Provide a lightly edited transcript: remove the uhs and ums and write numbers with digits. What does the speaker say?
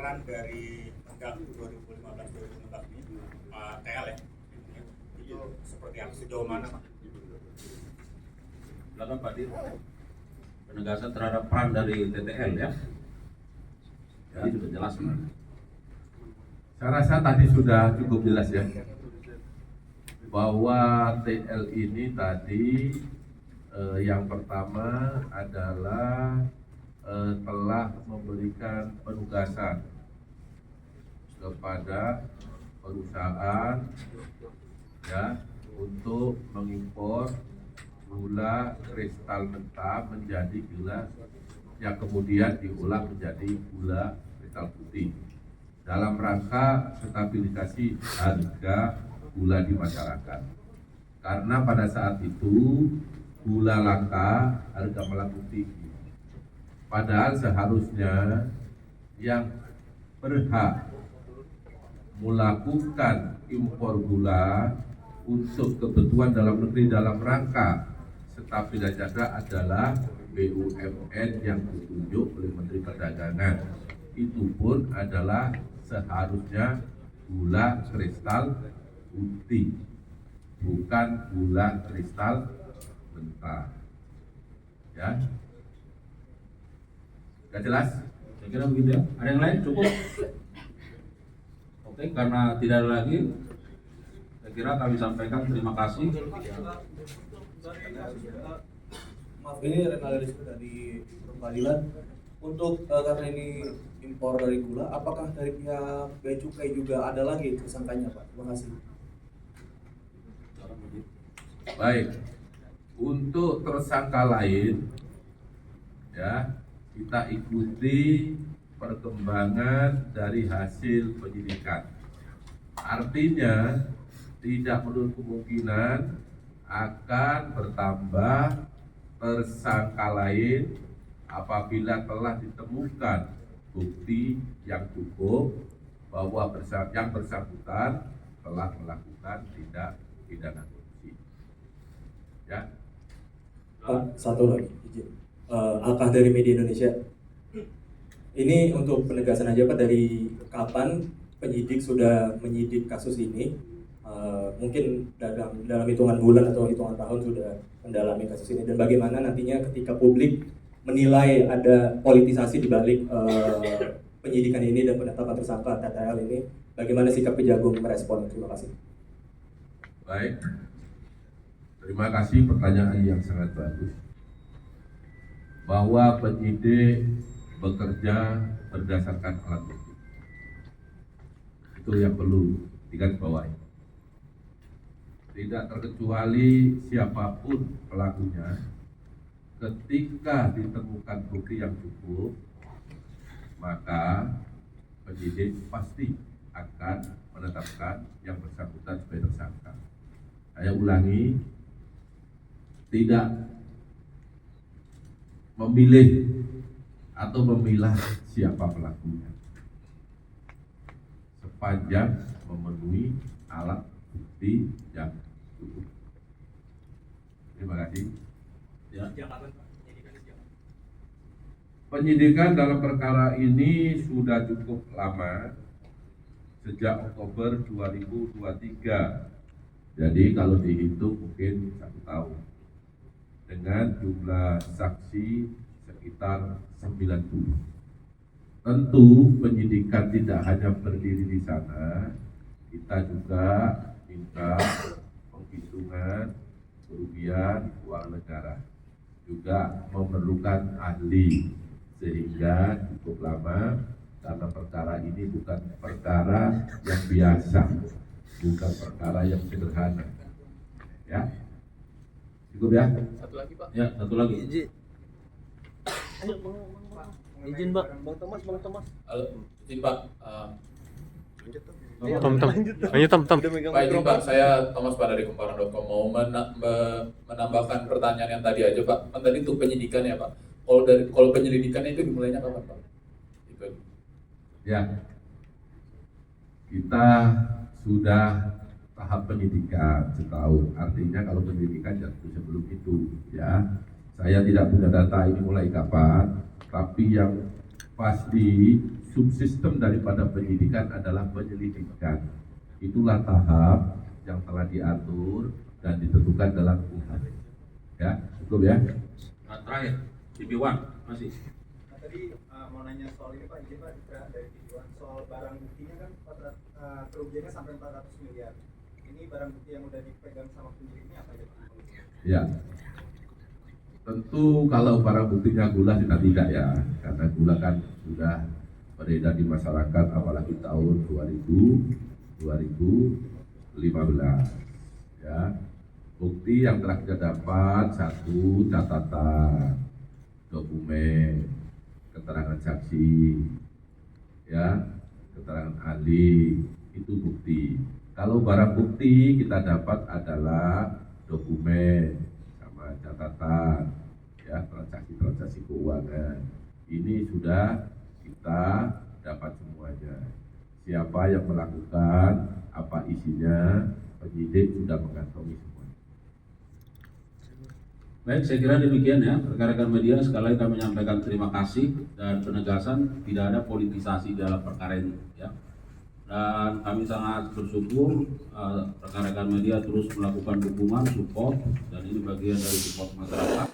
peran dari tenggang 2015-2016 ini TL ya, itu seperti apa, sejauh mana Pak? Silakan Pak Dir. Penegasan terhadap peran dari TTL ya. Jadi sudah jelas Pak. Saya rasa tadi sudah cukup jelas ya, bahwa TL ini tadi yang pertama adalah telah memberikan penugasan kepada perusahaan ya untuk mengimpor gula kristal mentah menjadi gula yang kemudian diolah menjadi gula kristal putih dalam rangka stabilisasi harga gula di masyarakat. Karena pada saat itu gula langka, harga melambung tinggi. Padahal seharusnya yang berhak melakukan impor gula untuk kebutuhan dalam negeri dalam rangka stabilitas harga adalah BUMN yang ditunjuk oleh Menteri Perdagangan. Itu pun adalah seharusnya gula kristal putih, bukan gula kristal mentah. Ya, sudah jelas? Saya kira begitu ya. Ada yang lain cukup? Oke, karena tidak ada lagi, saya kira kami sampaikan terima kasih. Maaf, ini realisme dari pengadilan untuk karena ini impor dari gula, apakah dari pihak Bea Cukai juga ada lagi tersangkanya Pak? Terima kasih. Baik, untuk tersangka lain ya kita ikuti perkembangan dari hasil penyidikan. Artinya tidak menutup kemungkinan akan bertambah tersangka lain apabila telah ditemukan bukti yang cukup bahwa yang bersangkutan telah melakukan tindak pidana korupsi. Ya. Pak, satu lagi izin. Alkah dari Media Indonesia. Ini untuk penegasan aja Pak, dari kapan penyidik sudah menyidik kasus ini? Mungkin dalam hitungan bulan atau hitungan tahun sudah mendalami kasus ini, dan bagaimana nantinya ketika publik menilai ada politisasi di balik penyidikan ini dan penetapan tersangka TTL ini, bagaimana sikap Kejagung merespon? Terima kasih. Baik, terima kasih pertanyaan yang sangat bagus. Bahwa penyidik bekerja berdasarkan alat bukti, itu yang perlu digarisbawahi. Tidak terkecuali siapapun pelakunya, ketika ditemukan bukti yang cukup, maka penyidik pasti akan menetapkan yang bersangkutan sebagai tersangka. Saya ulangi, tidak memilih atau memilah siapa pelakunya, sepanjang memenuhi alat bukti yang cukup. Terima kasih. Ya. Penyidikan dalam perkara ini sudah cukup lama, sejak Oktober 2023. Jadi kalau dihitung mungkin 1 tahun, dengan jumlah saksi sekitar 90. Tentu penyidikan tidak hanya berdiri di sana, kita juga minta penghitungan kerugian uang negara, juga memerlukan ahli, sehingga cukup lama karena perkara ini bukan perkara yang biasa, bukan perkara yang sederhana. Ya, cukup ya. Satu lagi Pak. Ya, satu lagi. Izin Pak. Bang Thomas. Halo, izin Pak. Tom. Pak, izin Pak, saya Thomas Pak dari Kumparan.com mau menambahkan pertanyaan yang tadi aja Pak. Kan tadi untuk penyidikan ya Pak. Kalau penyelidikannya itu dimulainya kapan Pak? Itu. Ya, kita sudah tahap penyidikan setahun. Artinya kalau penyidikan jatuh sebelum itu, ya. Saya tidak punya data ini mulai kapan, tapi yang pasti subsistem daripada penyidikan adalah penyelidikan. Itulah tahap yang telah diatur dan ditentukan dalam KUHP. Ya, cukup ya. Terakhir, TV1 masih. Nah, tadi mau nanya soal ini Pak, izin Pak, dari tujuan soal barang buktinya kan kerugiannya sampai 400 miliar. Ini barang bukti yang udah dipegang sama penyidik ini apa aja Pak? Ya, tentu kalau barang buktinya gula sudah tidak ya, karena gula kan sudah beredar di masyarakat apalagi tahun 2015 ya. Bukti yang telah kita dapat, satu, catatan, dokumen, keterangan saksi, ya, keterangan ahli, itu bukti. Kalau barang bukti kita dapat adalah dokumen sama catatan, ya, transaksi keuangan. Ini sudah kita dapat semuanya. Siapa yang melakukan, apa isinya, penyidik sudah mengantongi semua. Baik, saya kira demikian ya, rekan-rekan media. Sekali lagi kami menyampaikan terima kasih dan penegasan tidak ada politisasi dalam perkara ini ya. Dan kami sangat bersyukur rekan-rekan media terus melakukan dukungan, support, dan ini bagian dari support masyarakat.